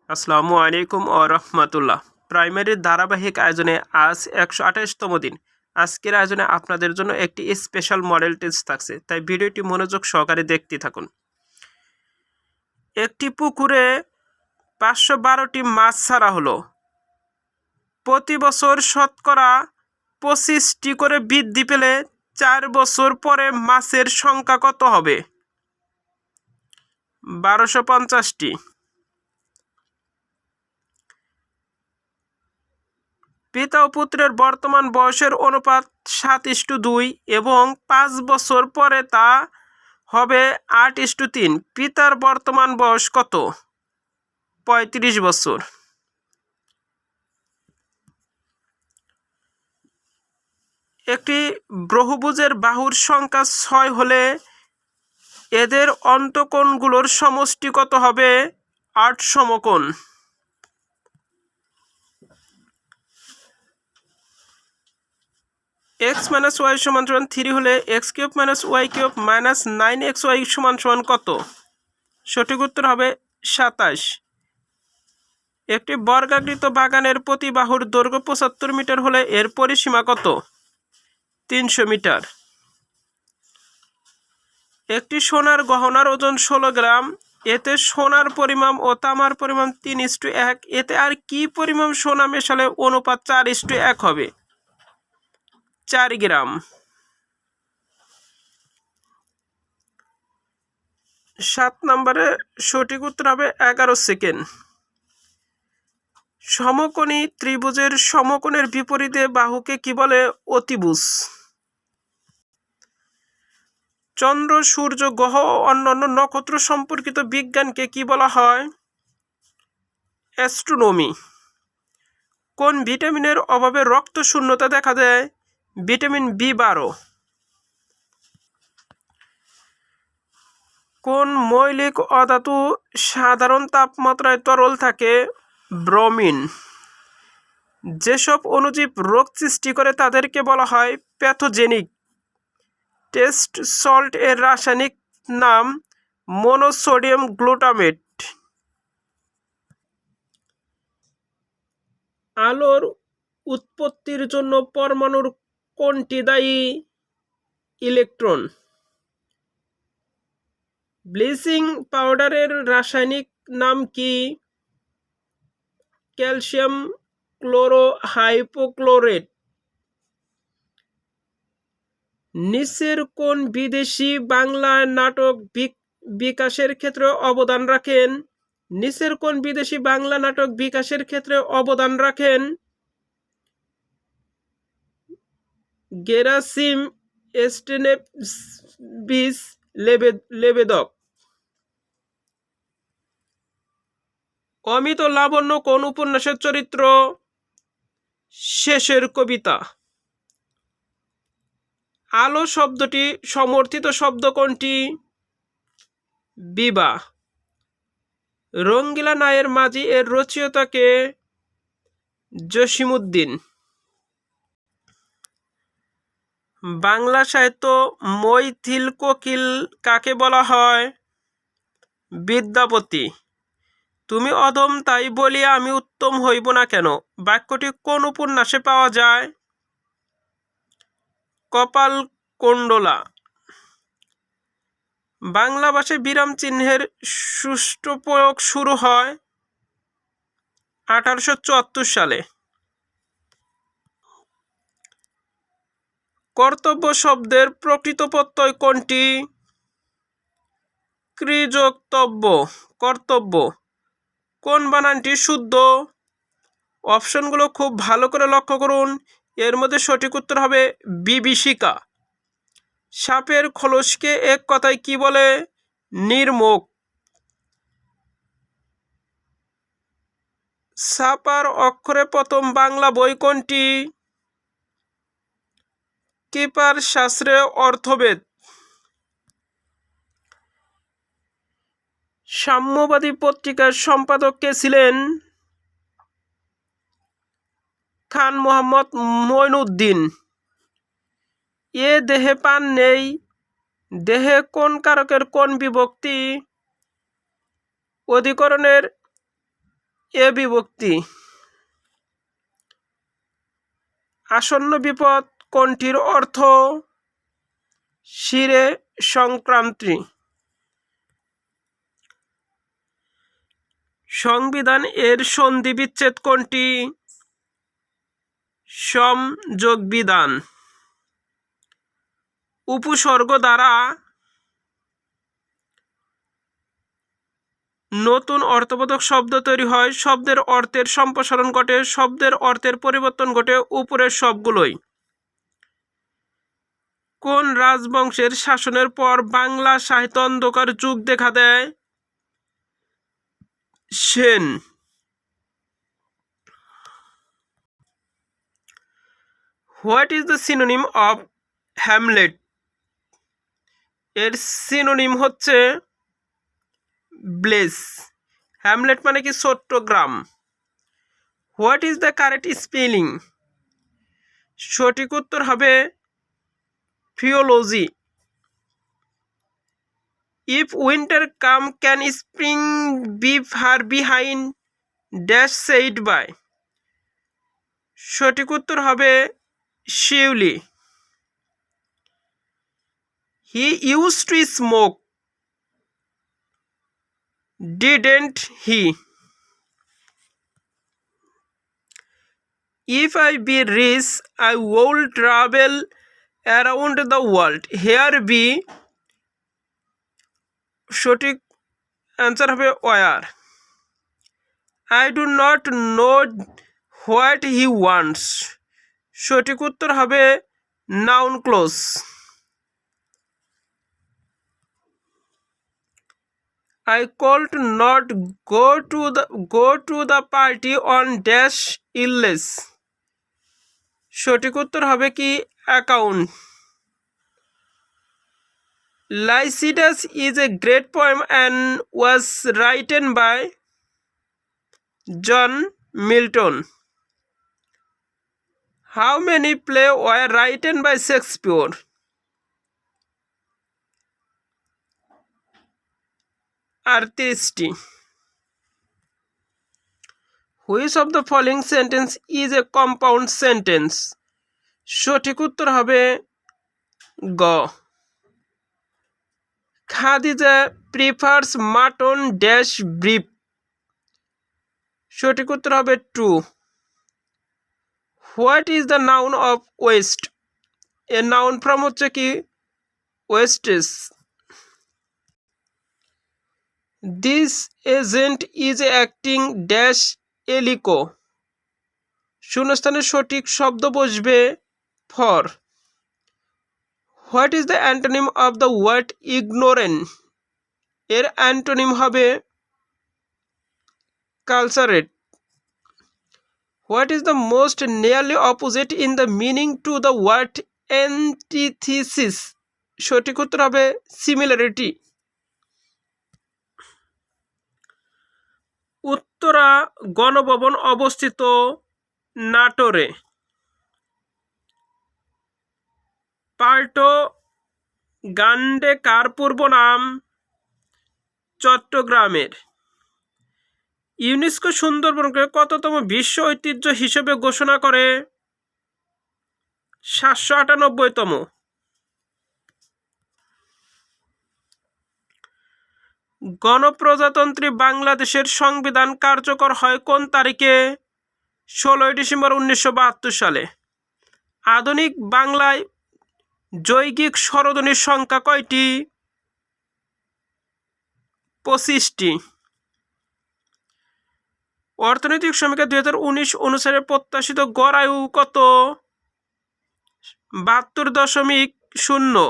আসসালামু আলাইকুম ও রহমতুল্লাহ। প্রাইমারির ধারাবাহিক আয়োজনে আজ 128তম দিন। আজকের আয়োজনে আপনাদের জন্য একটি স্পেশাল মডেল টেস্ট থাকছে, তাই ভিডিওটি মনোযোগ সহকারে দেখতে থাকুন। একটি পুকুরে 512টি মাছ ছাড়া হলো। প্রতি বছর শতকরা 25টি করে বৃদ্ধি পেলে 4 বছর পরে মাছের সংখ্যা কত হবে? 1250টি। পিতা ও পুত্রের বর্তমান বয়সের অনুপাত 7:2 এবং 5 বছর পরে তা হবে 8:3। পিতার বর্তমান বয়স কত? 35 বছর। একটি বহুভুজের বাহুর সংখ্যা 6 হলে এদের অন্তঃকোণগুলোর সমষ্টি কত হবে? 8 সমকোণ। x - y = 3 হলে x³ - y³ - 9xy = কত? সঠিক উত্তর হবে 27। একটি বর্গাকৃত বাগানের প্রতি বাহুর দৈর্ঘ্য 75 মিটার হলে এর পরিসীমা কত? 300 মিটার। একটি সোনার গহনার ওজন 16 গ্রাম। এতে সোনার পরিমাণ ও তামার পরিমাণ 3:1। এতে আর কি পরিমাণ সোনা মেশালে অনুপাত 4:1 হবে? 4 গ্রাম। 7 নম্বরে সঠিক উত্তর হবে 11 সেকেন্ড। সমকোণী ত্রিভুজের সমকোণের বিপরীতে বাহুকে কি বলে? অতিভুজ। চন্দ্র, সূর্য, গ্রহ ও অন্যান্য নক্ষত্র সম্পর্কিত বিজ্ঞানকে কি বলা হয়? অ্যাস্ট্রোনমি। কোন ভিটামিনের অভাবে রক্ত শূন্যতা দেখা দেয়? Vitamin B12। কোন মৌলিক অধাতু সাধারণ তাপমাত্রায় তরল থাকে? ব্রোমিন। যেসব অণুজীব রোগ সৃষ্টি করে তাদেরকে বলা হয় প্যাথোজেনিক। টেস্ট সল্ট এর রাসায়নিক নাম মনোসোডিয়াম গ্লুটামেট। আলোর উৎপত্তির জন্য পরমাণুর কোনটি দায়ী? ইলেকট্রন। ব্লিচিং পাউডারের রাসায়নিক নাম কি? ক্যালসিয়াম ক্লোরোহাইপোক্লোরেট। নিচের কোন বিদেশি বাংলা নাটক বিকাশের ক্ষেত্রে অবদান রাখেন? নিচের কোন বিদেশি বাংলা নাটক বিকাশের ক্ষেত্রে অবদান রাখেন? গেরাসিম স্টেনেভিচ লেবেদক। অমিত লাবণ্য কোন উপন্যাসের চরিত্র? শেষের কবিতা। আলো শব্দটি সমর্থিত শব্দ কোনটি? বিবা। রঙ্গিলা নায়ের মাঝি এর রচয়িতা কে? জসিমউদ্দিন। বাংলা সাহিত্য মৈথিল কোকিল কাকে বলা হয়? বিদ্যাপতি। তুমি অধম তাই বলিয়া আমি উত্তম হইব না কেন বাক্যটি কোন উপন্যাসে পাওয়া যায়? কপালকুণ্ডলা। বাংলা ভাষায় বিরাম চিহ্নের সুষ্ঠু প্রয়োগ শুরু হয় 1874 সালে। কর্তব্য শব্দের প্রকৃত প্রত্যয় কোনটি? কৃযোক্তব্য। কর্তব্য। কোন বানানটি শুদ্ধ? অপশনগুলো খুব ভালো করে লক্ষ্য করুন। এর মধ্যে সঠিক উত্তর হবে বিভীষিকা। সাপের খোলসকে এক কথায় কি বলে? নির্মুখ। ছাপার অক্ষরে প্রথম বাংলা বই কোনটি? কিপার শাস্ত্রে অর্থবেদ। সাম্যবাদী পত্রিকার সম্পাদক কে ছিলেন? খান মোহাম্মদ মঈনুদ্দিন। এ দেহে প্রাণ নেই দেহে কোন কারকের কোন বিভক্তি? অধিকরণের এ বিভক্তি। আসন্ন বিপদ কোনটির অর্থ শিরে সংক্রান্তি। সংবিধান এর সন্ধি বিচ্ছেদ কোনটি? সমযোগ বিধান। উপসর্গ দ্বারা নতুন অর্থবোধক শব্দ তৈরি হয়, শব্দের অর্থের সম্প্রসারণ ঘটে, শব্দের অর্থের পরিবর্তন ঘটে উপরের সবগুলোই। কোন রাজবংশের শাসনের পর বাংলা সাহিত্য অন্ধকার যুগ দেখা দেয়? Sen. What is the synonym of hamlet? এর সিনোনিম হচ্ছে ব্লেস। হ্যামলেট মানে কি? ছোট্ট গ্রাম। What is the correct spelling? সঠিক উত্তর হবে ফিওলজি। If winter come can spring be far behind dash said by? সঠিক উত্তর হবে Shelley. He use to smoke, didn't he? If I be rich, I will travel around the world. Here be সঠিক answer হবে war. I do not know what he wants. সঠিক উত্তর হবে noun clause. I could not go to the party on dash illness. সঠিক উত্তর হবে কি account. Lycidas is a great poem and was written by John Milton. How many plays were written by Shakespeare? 38টি। Which of the following sentence is a compound sentence? সঠিক উত্তর হবে গ। Khadija prefers mutton dash brief. সঠিক উত্তর হবে true. What is the noun of waste? এর noun form হচ্ছে কি wastes. This agent is acting dash এলিকো। শূন্যস্থানে সঠিক শব্দ বসবে for. What is the antonym of the word ignorant? এর অ্যান্টোনিম হবে কালচারেট। What is the most nearly opposite in the meaning to the word antithesis? সঠিক উত্তর হবে সিমিলারিটি। উত্তরা গণভবন অবস্থিত নাটোরে। পাল্টো গান্ডে কার পূর্ব নাম? চট্টগ্রামের। ইউনেস্কো সুন্দরবনকে কততম বিশ্ব ঐতিহ্য হিসেবে ঘোষণা করে? 798তম। গণপ্রজাতন্ত্রী বাংলাদেশের সংবিধান কার্যকর হয় কোন তারিখে? 16 ডিসেম্বর 1972 সালে। আধুনিক বাংলায় যৌগিক স্বরধ্বনির সংখ্যা কয়টি? 25টি। অর্থনৈতিক সমীক্ষা 2019 অনুসারে প্রত্যাশিত গড় আয়ু কত? 72.0।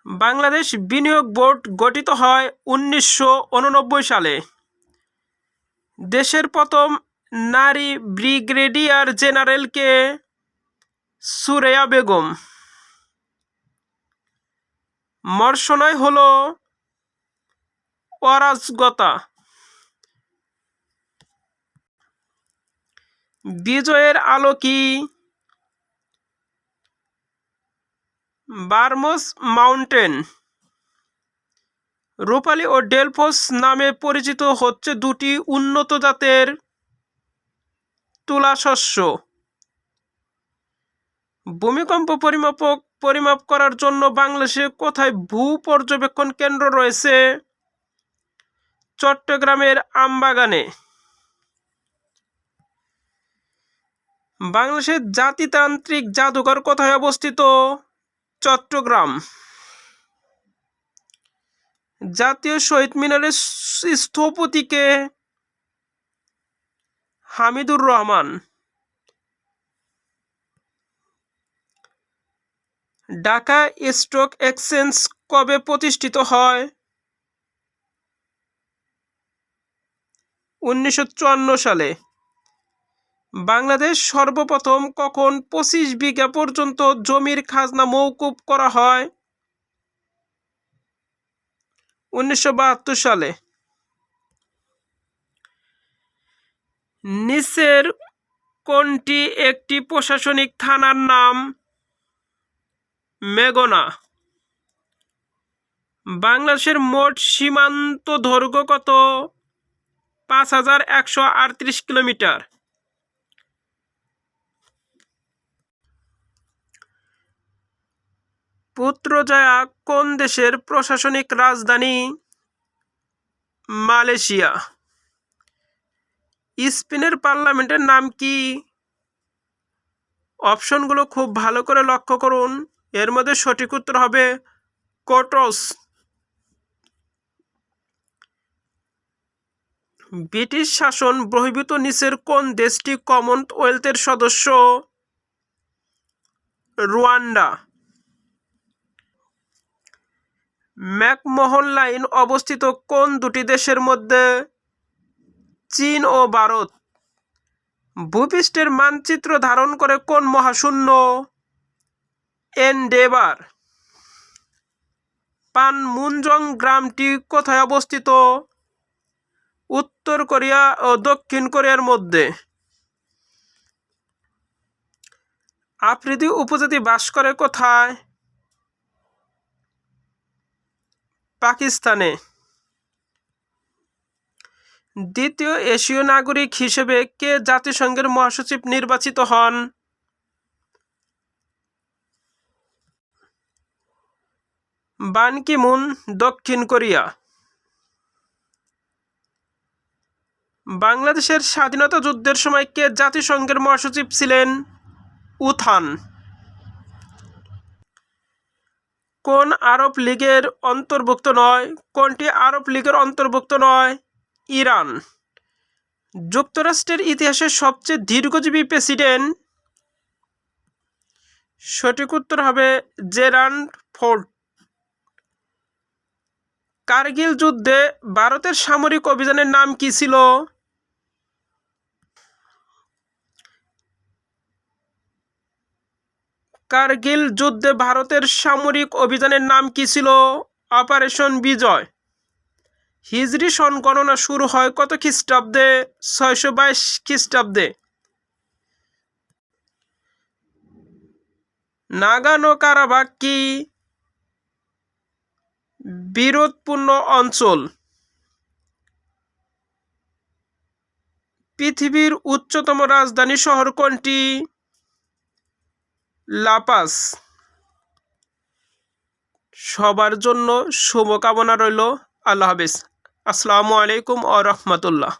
বাংলাদেশ বিনিয়োগ বোর্ড গঠিত হয় 1989 সালে। দেশের প্রথম নারী ব্রিগেডিয়ার জেনারেল কে? সুরাইয়া বেগম। মর্শনায় হলো অরাজকতা। বিজয়ের আলো কি? বার্মস মাউন্টেন। রূপালী ও ডেলফোস নামে পরিচিত হচ্ছে দুটি উন্নত জাতের তুলা শস্য। ভূমিকম্প পরিমাপ করার জন্য বাংলাদেশে কোথায় ভূ পর্যবেক্ষণ কেন্দ্র রয়েছে? চট্টগ্রামের আমবাগানে। বাংলাদেশের জাতিতান্ত্রিক জাদুঘর কোথায় অবস্থিত? চট্টগ্রাম। জাতীয় শহীদ মিনারের স্থপতি কে? হামিদুর রহমান। ঢাকা স্টক এক্সচেঞ্জ কবে প্রতিষ্ঠিত হয়? 1954 সালে। বাংলাদেশ সর্বপ্রথম কখন 25 বিঘা পর্যন্ত জমির খাজনা মওকুফ করা হয়? 1972 সালে। নিচের কোনটি একটি প্রশাসনিক থানার নাম? মেঘনা। বাংলাদেশের মোট সীমান্ত দৈর্ঘ্য কত? 5138 কিলোমিটার। পুত্রজায়া কোন দেশের প্রশাসনিক রাজধানী? মালয়েশিয়া। স্পেনের পার্লামেন্টের নাম কি? অপশনগুলো খুব ভালো করে লক্ষ্য করুন, এর মধ্যে সঠিক উত্তর হবে কোট্রোস। ব্রিটিশ শাসন বহির্ভূত নিচের কোন দেশটি কমনওয়েলথের সদস্য? রুয়ান্ডা। ম্যাকমোহন লাইন অবস্থিত কোন দুটি দেশের মধ্যে? চীন ও ভারত। ভূপৃষ্ঠের মানচিত্র ধারণ করে কোন মহাশূন্য? এনডেভার। পানমুনজং গ্রামটি কোথায় অবস্থিত? উত্তর কোরিয়া ও দক্ষিণ কোরিয়ার মধ্যে। আফ্রিদি উপজাতি বাস করে কোথায়? পাকিস্তানে। দ্বিতীয় এশীয় নাগরিক হিসেবে কে জাতিসংঘের মহাসচিব নির্বাচিত হন? বান কি মুন, দক্ষিণ কোরিয়া। বাংলাদেশের স্বাধীনতা যুদ্ধের সময় কে জাতিসংঘের মহাসচিব ছিলেন? উথান। কোন আরব লীগের অন্তর্ভুক্ত নয়? কোনটি আরব লীগের অন্তর্ভুক্ত নয়? ইরান। যুক্তরাষ্ট্রের ইতিহাসে সবচেয়ে দীর্ঘজীবী প্রেসিডেন্ট? সঠিক উত্তর হবে জেরাল্ড ফোর্ড। কারগিল যুদ্ধে ভারতের সামরিক অভিযানের নাম কি ছিল? কারগিল যুদ্ধে ভারতের সামরিক অভিযানের নাম কি ছিল? অপারেশন বিজয়। হিজরি সন গণনা শুরু হয় কত খ্রিস্টাব্দে? 622 খ্রিস্টাব্দে। নাগানো কারাবাখ কি? বিরোধপূর্ণ অঞ্চল। পৃথিবীর উচ্চতম রাজধানী শহর কোনটি? লাপাস। সবার জন্য শুভকামনা রইল। আল্লাহ হাফেজ। আসসালামু আলাইকুম ওয়া রাহমাতুল্লাহ।